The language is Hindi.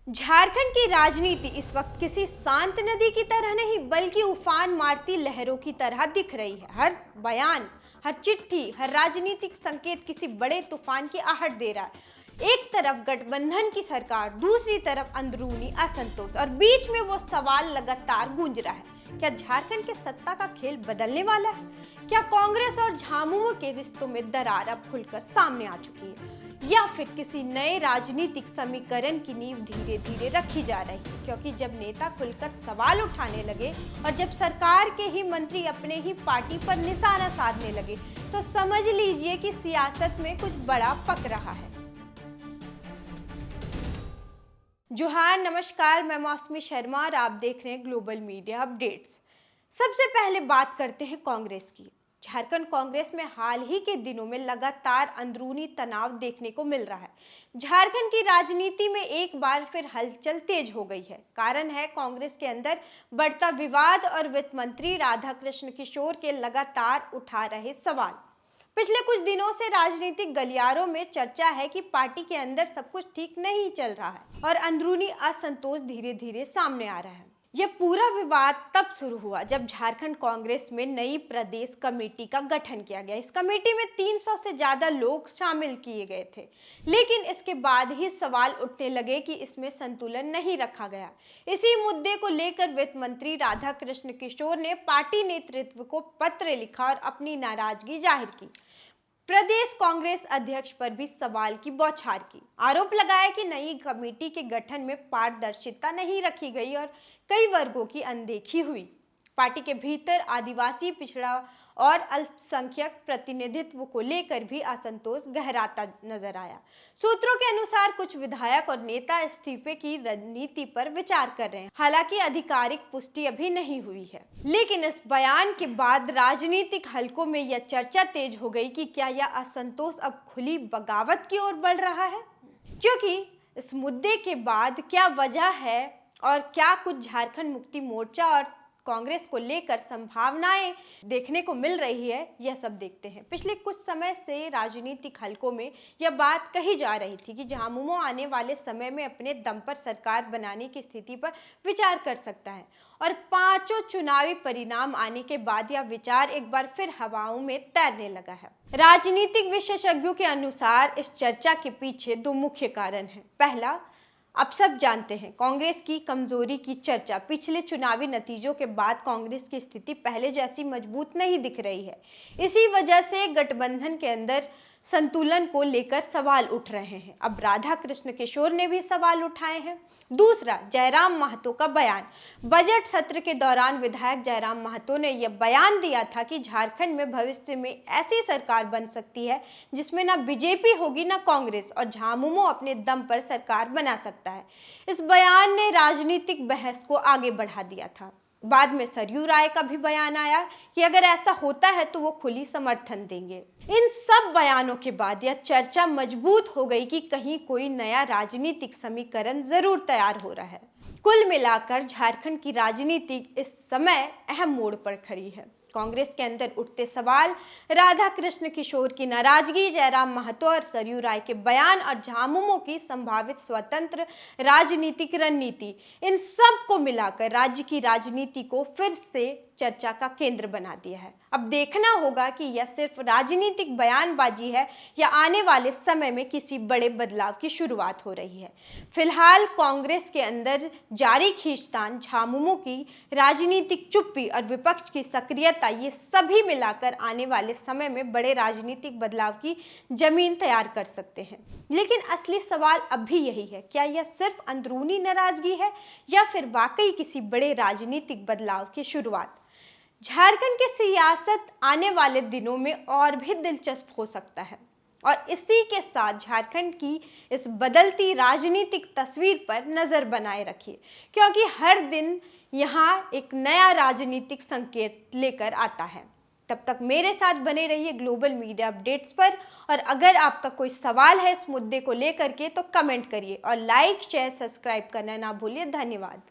झारखंड की राजनीति इस वक्त किसी शांत नदी की तरह नहीं बल्कि उफान मारती लहरों की तरह दिख रही है। हर बयान, हर चिट्ठी, हर राजनीतिक संकेत किसी बड़े तूफान की आहट दे रहा है। एक तरफ गठबंधन की सरकार, दूसरी तरफ अंदरूनी असंतोष और बीच में वो सवाल लगातार गूंज रहा है, क्या झारखंड के सत्ता का खेल बदलने वाला है? क्या कांग्रेस और झामुमो के रिश्तों में दरार अब खुलकर सामने आ चुकी है, या फिर किसी नए राजनीतिक समीकरण की नींव धीरे धीरे रखी जा रही है? क्योंकि जब नेता खुलकर सवाल उठाने लगे और जब सरकार के ही मंत्री अपने ही पार्टी पर निशाना साधने लगे, तो समझ लीजिए कि सियासत में कुछ बड़ा पक रहा है। जोहार, नमस्कार, मैं मौसमी शर्मा और आप देख रहे हैं ग्लोबल मीडिया अपडेट्स। सबसे पहले बात करते हैं कांग्रेस की। झारखंड कांग्रेस में हाल ही के दिनों में लगातार अंदरूनी तनाव देखने को मिल रहा है। झारखंड की राजनीति में एक बार फिर हलचल तेज हो गई है। कारण है कांग्रेस के अंदर बढ़ता विवाद और वित्त मंत्री राधाकृष्ण किशोर के लगातार उठा रहे सवाल। पिछले कुछ दिनों से राजनीतिक गलियारों में चर्चा है कि पार्टी के अंदर सब कुछ ठीक नहीं चल रहा है और अंदरूनी असंतोष धीरे धीरे सामने आ रहा है। यह पूरा विवाद तब शुरू हुआ जब झारखंड कांग्रेस में नई प्रदेश कमेटी का गठन किया गया। इस कमेटी में 300 से ज्यादा लोग शामिल किए गए थे, लेकिन इसके बाद ही सवाल उठने लगे कि इसमें संतुलन नहीं रखा गया। इसी मुद्दे को लेकर वित्त मंत्री राधाकृष्ण किशोर ने पार्टी नेतृत्व को पत्र लिखा और अपनी नाराजगी जाहिर की। प्रदेश कांग्रेस अध्यक्ष पर भी सवाल की बौछार की। आरोप लगाया कि नई कमेटी के गठन में पारदर्शिता नहीं रखी गई और कई वर्गों की अनदेखी हुई। पार्टी के भीतर आदिवासी, पिछड़ा और अल्पसंख्यक प्रतिनिधित्व को लेकर भी असंतोष गहराता नजर आया। सूत्रों के अनुसार कुछ विधायक और नेता इस्तीफे की रणनीति पर विचार कर रहे हैं। हालांकि आधिकारिक पुष्टि अभी नहीं हुई है, लेकिन इस बयान के बाद राजनीतिक हलकों में यह चर्चा तेज हो गई कि क्या यह असंतोष अब खुली बगावत की ओर बढ़ रहा है। क्योंकि इस मुद्दे के बाद क्या वजह है और क्या कुछ झारखंड मुक्ति मोर्चा और कांग्रेस को लेकर संभावनाएं देखने को मिल रही है, यह सब देखते हैं। पिछले कुछ समय से राजनीतिक हलकों में यह बात कही जा रही थी कि झामुमो आने वाले समय में अपने दम पर सरकार बनाने की स्थिति पर विचार कर सकता है और पांचों चुनावी परिणाम आने के बाद यह विचार एक बार फिर हवाओं में तैरने लगा है। राजनीतिक विशेषज्ञों के अनुसार इस चर्चा के पीछे दो मुख्य कारण हैं। पहला, आप सब जानते हैं, कांग्रेस की कमजोरी की चर्चा। पिछले चुनावी नतीजों के बाद कांग्रेस की स्थिति पहले जैसी मजबूत नहीं दिख रही है। इसी वजह से गठबंधन के अंदर संतुलन को लेकर सवाल उठ रहे हैं। अब राधाकृष्ण किशोर ने भी सवाल उठाए हैं। दूसरा, जयराम महतो का बयान। बजट सत्र के दौरान विधायक जयराम महतो ने यह बयान दिया था कि झारखंड में भविष्य में ऐसी सरकार बन सकती है जिसमें ना बीजेपी होगी ना कांग्रेस और झामुमो अपने दम पर सरकार बना सकता है। इस बयान ने राजनीतिक बहस को आगे बढ़ा दिया था। बाद में सरयू राय का भी बयान आया कि अगर ऐसा होता है तो वो खुली समर्थन देंगे। इन सब बयानों के बाद यह चर्चा मजबूत हो गई कि कहीं कोई नया राजनीतिक समीकरण जरूर तैयार हो रहा है। कुल मिलाकर झारखंड की राजनीति इस समय अहम मोड़ पर खड़ी है। कांग्रेस के अंदर उठते सवाल, राधाकृष्ण किशोर की नाराजगी, जयराम महतो और सरयू राय के बयान और झामुमो की संभावित स्वतंत्र राजनीतिक रणनीति, इन सब को मिलाकर राज्य की राजनीति को फिर से चर्चा का केंद्र बना दिया है। अब देखना होगा कि यह सिर्फ राजनीतिक बयानबाजी है या आने वाले समय में किसी बड़े बदलाव की शुरुआत हो रही है। फिलहाल कांग्रेस के अंदर जारी खींचतान, झामुमो की राजनीतिक चुप्पी और विपक्ष की सक्रियता, ये सभी मिलाकर आने वाले समय में बड़े राजनीतिक बदलाव की जमीन तैयार कर सकते हैं। लेकिन असली सवाल अब भी यही है, क्या यह सिर्फ अंदरूनी नाराजगी है या फिर वाकई किसी बड़े राजनीतिक बदलाव की शुरुआत? झारखंड की सियासत आने वाले दिनों में और भी दिलचस्प हो सकता है और इसी के साथ झारखंड की इस बदलती राजनीतिक तस्वीर पर नजर बनाए रखिए, क्योंकि हर दिन यहाँ एक नया राजनीतिक संकेत लेकर आता है। तब तक मेरे साथ बने रहिए ग्लोबल मीडिया अपडेट्स पर, और अगर आपका कोई सवाल है इस मुद्दे को लेकर के तो कमेंट करिए और लाइक, शेयर, सब्सक्राइब करना ना भूलिए। धन्यवाद।